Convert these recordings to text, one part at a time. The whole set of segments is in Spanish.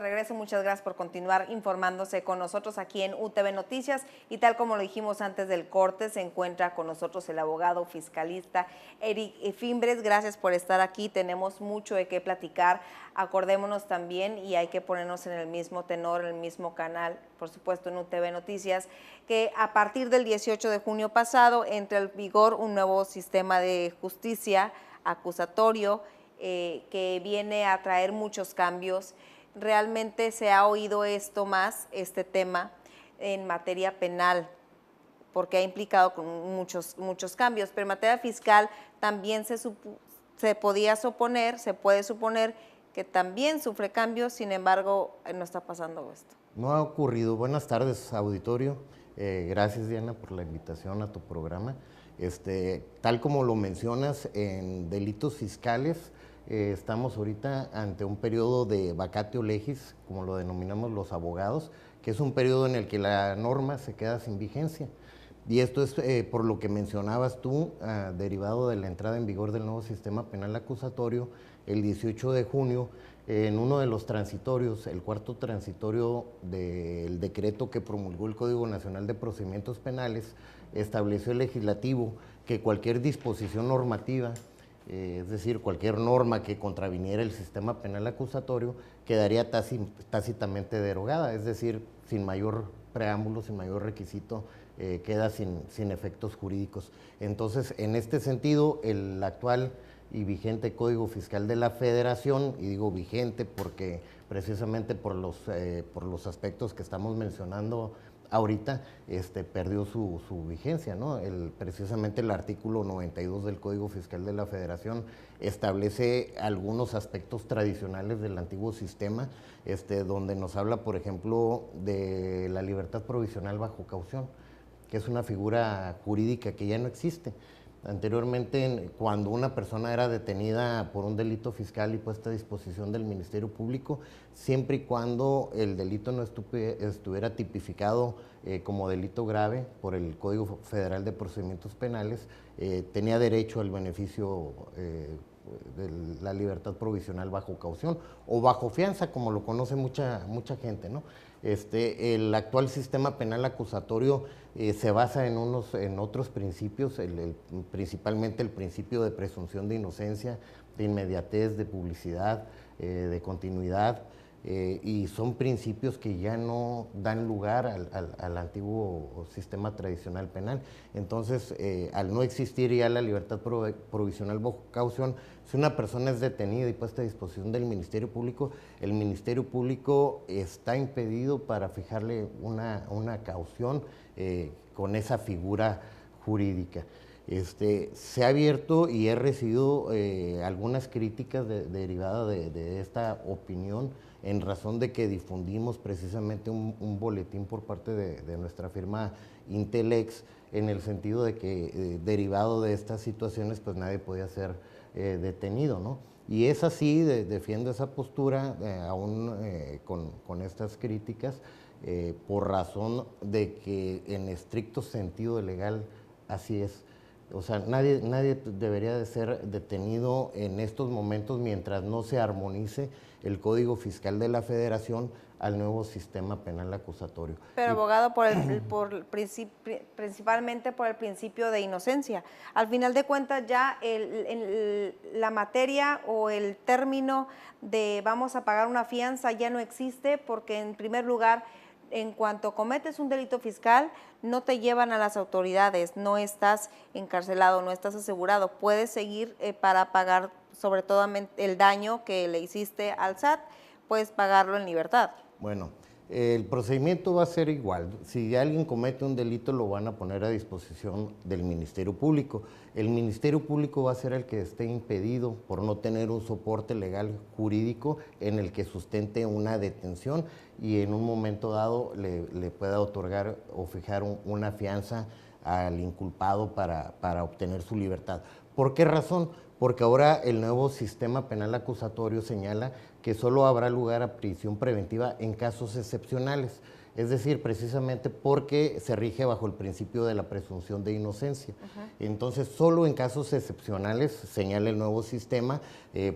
Regreso, muchas gracias por continuar informándose con nosotros aquí en UTV Noticias y tal como lo dijimos antes del corte, se encuentra con nosotros el abogado fiscalista Eric Fimbres. Gracias por estar aquí, tenemos mucho de qué platicar, acordémonos también y hay que ponernos en el mismo tenor, en el mismo canal, por supuesto en UTV Noticias, que a partir del 18 de junio pasado entra en vigor un nuevo sistema de justicia acusatorio que viene a traer muchos cambios. Realmente se ha oído este tema en materia penal, porque ha implicado con muchos cambios, pero en materia fiscal también se puede suponer que también sufre cambios, sin embargo, no está pasando esto. No ha ocurrido. Buenas tardes, auditorio. Gracias, Diana, por la invitación a tu programa. Tal como lo mencionas, en delitos fiscales, estamos ahorita ante un periodo de vacatio legis, como lo denominamos los abogados, que es un periodo en el que la norma se queda sin vigencia. Y esto es por lo que mencionabas tú, derivado de la entrada en vigor del nuevo sistema penal acusatorio, el 18 de junio, en uno de los transitorios, el cuarto transitorio del decreto que promulgó el Código Nacional de Procedimientos Penales, estableció el legislativo que cualquier disposición normativa, es decir, cualquier norma que contraviniera el sistema penal acusatorio, quedaría tácitamente derogada, es decir, sin mayor preámbulo, sin mayor requisito, queda sin efectos jurídicos. Entonces, en este sentido, el actual y vigente Código Fiscal de la Federación, y digo vigente porque precisamente por los aspectos que estamos mencionando ahorita, perdió su vigencia, ¿no? Precisamente el artículo 92 del Código Fiscal de la Federación establece algunos aspectos tradicionales del antiguo sistema, donde nos habla, por ejemplo, de la libertad provisional bajo caución, que es una figura jurídica que ya no existe. Anteriormente, cuando una persona era detenida por un delito fiscal y puesta a disposición del Ministerio Público, siempre y cuando el delito no estuviera tipificado como delito grave por el Código Federal de Procedimientos Penales, tenía derecho al beneficio de la libertad provisional bajo caución o bajo fianza, como lo conoce mucha gente, ¿no? El actual sistema penal acusatorio se basa en otros principios, principalmente el principio de presunción de inocencia, de inmediatez, de publicidad, de continuidad, y son principios que ya no dan lugar al antiguo sistema tradicional penal. Entonces, al no existir ya la libertad provisional bajo caución, si una persona es detenida y puesta a disposición del Ministerio Público, el Ministerio Público está impedido para fijarle una caución con esa figura jurídica. Se ha abierto y he recibido algunas críticas derivadas de esta opinión, en razón de que difundimos precisamente un boletín por parte de nuestra firma Intelex, en el sentido de que derivado de estas situaciones pues nadie podía ser detenido, ¿no? Y es así, defiendo esa postura, aún con estas críticas, por razón de que en estricto sentido legal así es. O sea, nadie debería de ser detenido en estos momentos mientras no se armonice el Código Fiscal de la Federación al nuevo sistema penal acusatorio. Pero abogado, principalmente por el principio de inocencia. Al final de cuentas ya la materia o el término de vamos a pagar una fianza ya no existe, porque en primer lugar, en cuanto cometes un delito fiscal, no te llevan a las autoridades, no estás encarcelado, no estás asegurado, puedes seguir para pagar sobre todo el daño que le hiciste al SAT, puedes pagarlo en libertad. Bueno, el procedimiento va a ser igual. Si alguien comete un delito, lo van a poner a disposición del Ministerio Público. El Ministerio Público va a ser el que esté impedido por no tener un soporte legal jurídico en el que sustente una detención y en un momento dado le pueda otorgar o fijar una fianza al inculpado para obtener su libertad. ¿Por qué razón? Porque ahora el nuevo sistema penal acusatorio señala que solo habrá lugar a prisión preventiva en casos excepcionales. es decir, precisamente porque se rige bajo el principio de la presunción de inocencia. Entonces, solo en casos excepcionales, señala el nuevo sistema,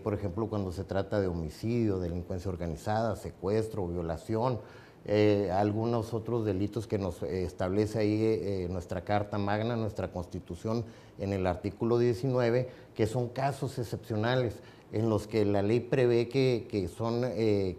por ejemplo, cuando se trata de homicidio, delincuencia organizada, secuestro, violación, algunos otros delitos que nos establece ahí nuestra Carta Magna, nuestra Constitución, en el artículo 19, que son casos excepcionales, en los que la ley prevé que son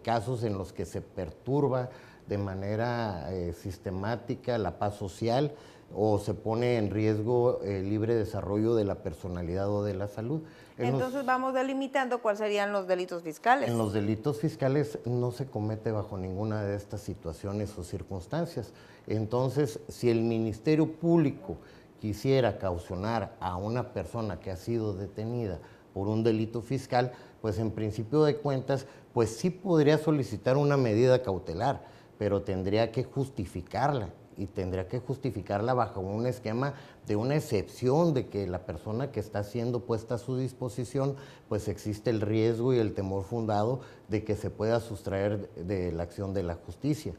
casos en los que se perturba de manera sistemática la paz social o se pone en riesgo el libre desarrollo de la personalidad o de la salud. Entonces vamos delimitando cuáles serían los delitos fiscales. En los delitos fiscales no se comete bajo ninguna de estas situaciones o circunstancias. Entonces, si el Ministerio Público quisiera caucionar a una persona que ha sido detenida por un delito fiscal, pues en principio de cuentas, pues sí podría solicitar una medida cautelar, pero tendría que justificarla y tendría que justificarla bajo un esquema de una excepción de que la persona que está siendo puesta a su disposición, pues existe el riesgo y el temor fundado de que se pueda sustraer de la acción de la justicia,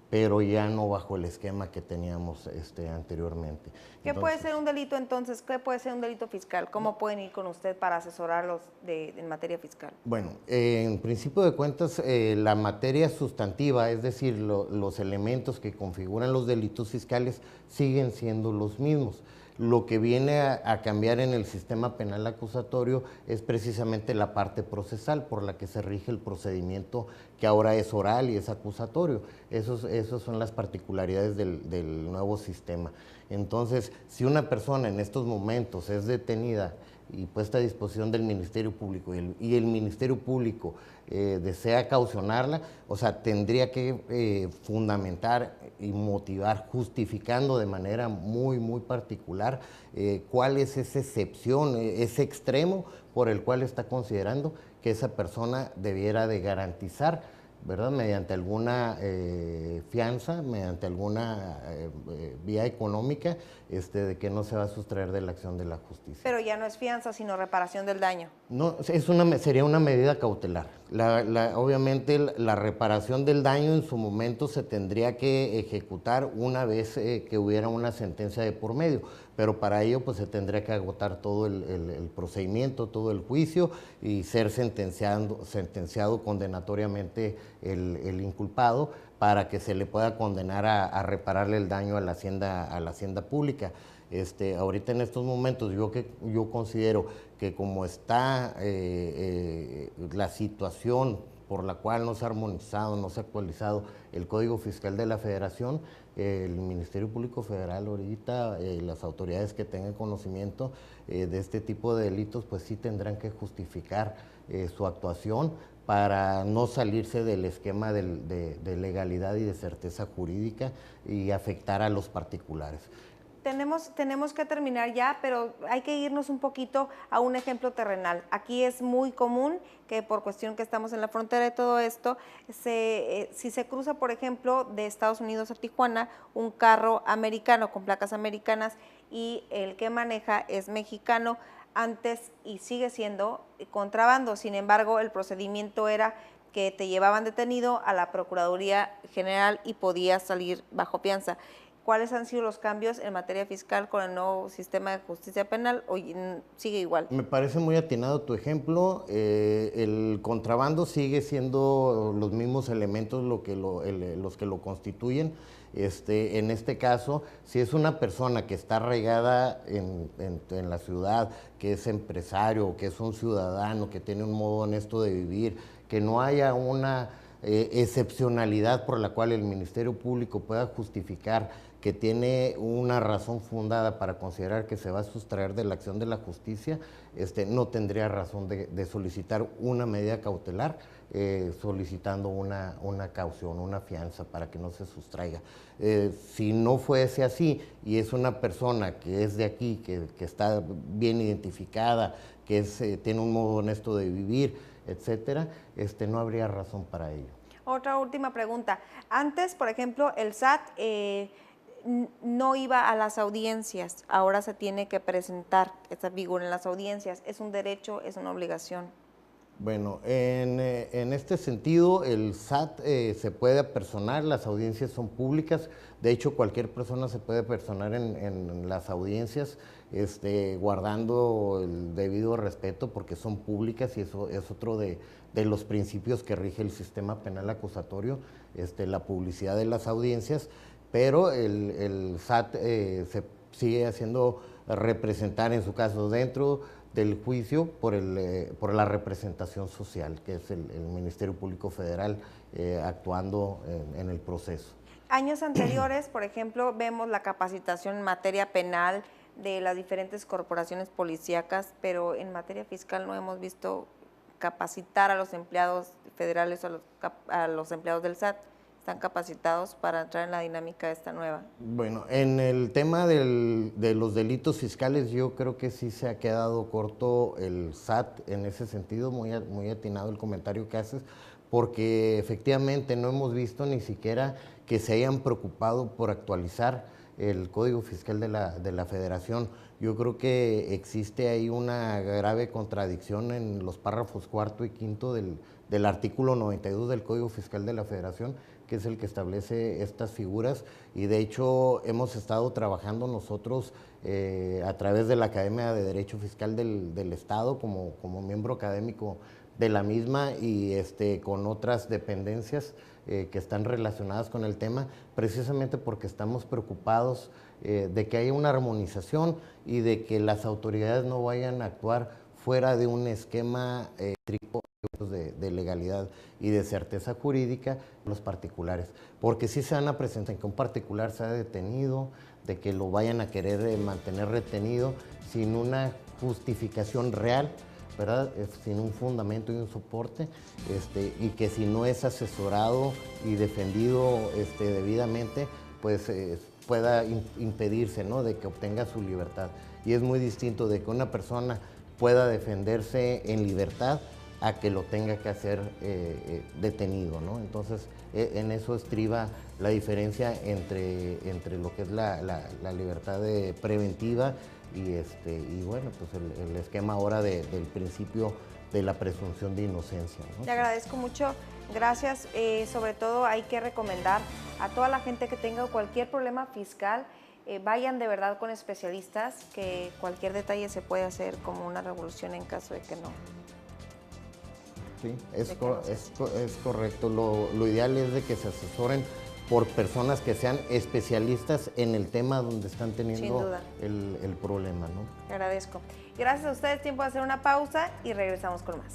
pero ya no bajo el esquema que teníamos anteriormente. ¿Qué puede ser un delito entonces? ¿Qué puede ser un delito fiscal? ¿Cómo pueden ir con usted para asesorarlos en materia fiscal? Bueno, en principio de cuentas, la materia sustantiva, es decir, los elementos que configuran los delitos fiscales siguen siendo los mismos. Lo que viene a cambiar en el sistema penal acusatorio es precisamente la parte procesal por la que se rige el procedimiento, que ahora es oral y es acusatorio. Esas son las particularidades del nuevo sistema. Entonces, si una persona en estos momentos es detenida y puesta a disposición del Ministerio Público y el Ministerio Público desea caucionarla, o sea, tendría que fundamentar y motivar, justificando de manera muy particular cuál es esa excepción, ese extremo por el cual está considerando que esa persona debiera de garantizar, ¿verdad? Mediante alguna fianza, mediante alguna vía económica, de que no se va a sustraer de la acción de la justicia. Pero ya no es fianza, sino reparación del daño. No, sería una medida cautelar. Obviamente la reparación del daño en su momento se tendría que ejecutar una vez que hubiera una sentencia de por medio, pero para ello pues se tendría que agotar todo el procedimiento, todo el juicio y ser sentenciado condenatoriamente el inculpado para que se le pueda condenar a repararle el daño a la hacienda pública. Ahorita en estos momentos yo considero que como está la situación por la cual no se ha armonizado, no se ha actualizado el Código Fiscal de la Federación, el Ministerio Público Federal ahorita, las autoridades que tengan conocimiento de este tipo de delitos, pues sí tendrán que justificar su actuación para no salirse del esquema de legalidad y de certeza jurídica y afectar a los particulares. Tenemos que terminar ya, pero hay que irnos un poquito a un ejemplo terrenal. Aquí es muy común que por cuestión que estamos en la frontera de todo esto, si se cruza, por ejemplo, de Estados Unidos a Tijuana, un carro americano con placas americanas y el que maneja es mexicano, antes y sigue siendo contrabando. Sin embargo, el procedimiento era que te llevaban detenido a la Procuraduría General y podías salir bajo fianza. ¿Cuáles han sido los cambios en materia fiscal con el nuevo sistema de justicia penal? ¿O sigue igual? Me parece muy atinado tu ejemplo. El contrabando sigue siendo los mismos elementos los que lo constituyen. En este caso, si es una persona que está arraigada en la ciudad, que es empresario, que es un ciudadano, que tiene un modo honesto de vivir, que no haya una excepcionalidad por la cual el Ministerio Público pueda justificar que tiene una razón fundada para considerar que se va a sustraer de la acción de la justicia, no tendría razón de solicitar una medida cautelar, solicitando una caución, una fianza para que no se sustraiga. Si no fuese así y es una persona que es de aquí, que está bien identificada, que tiene un modo honesto de vivir, etcétera, no habría razón para ello. Otra última pregunta. Antes, por ejemplo, el SAT no iba a las audiencias, ahora se tiene que presentar esta figura en las audiencias. ¿Es un derecho, es una obligación? Bueno, en este sentido, el SAT se puede apersonar, las audiencias son públicas, de hecho cualquier persona se puede apersonar en las audiencias, guardando el debido respeto porque son públicas y eso es otro de los principios que rige el sistema penal acusatorio, la publicidad de las audiencias, pero el SAT se sigue haciendo representar en su caso dentro del juicio por la representación social, que es el Ministerio Público Federal actuando en el proceso. Años anteriores, por ejemplo, vemos la capacitación en materia penal de las diferentes corporaciones policíacas, pero en materia fiscal no hemos visto capacitar a los empleados federales o a los empleados del SAT. ¿Están capacitados para entrar en la dinámica de esta nueva? Bueno, en el tema de los delitos fiscales, yo creo que sí se ha quedado corto el SAT en ese sentido, muy atinado el comentario que haces, porque efectivamente no hemos visto ni siquiera que se hayan preocupado por actualizar el Código Fiscal de la Federación. Yo creo que existe ahí una grave contradicción en los párrafos 4 y 5 del artículo 92 del Código Fiscal de la Federación, que es el que establece estas figuras, y de hecho hemos estado trabajando nosotros a través de la Academia de Derecho Fiscal del Estado como miembro académico de la misma y con otras dependencias que están relacionadas con el tema, precisamente porque estamos preocupados de que haya una armonización y de que las autoridades no vayan a actuar fuera de un esquema estricto de legalidad y de certeza jurídica los particulares, porque sí se van a presentar que un particular sea detenido, de que lo vayan a querer mantener retenido sin una justificación real, ¿verdad? Sin un fundamento y un soporte, y que si no es asesorado y defendido debidamente, pues pueda impedirse, ¿no?, de que obtenga su libertad. Y es muy distinto de que una persona pueda defenderse en libertad a que lo tenga que hacer detenido, ¿no? Entonces, en eso estriba la diferencia entre lo que es la libertad preventiva y bueno, pues el esquema ahora del principio de la presunción de inocencia, ¿no? Te agradezco mucho, gracias. Sobre todo hay que recomendar a toda la gente que tenga cualquier problema fiscal, vayan de verdad con especialistas, que cualquier detalle se puede hacer como una revolución en caso de que no. Sí, es correcto. Lo ideal es de que se asesoren por personas que sean especialistas en el tema donde están teniendo el problema, ¿no? Te agradezco. Gracias a ustedes, tiempo de hacer una pausa y regresamos con más.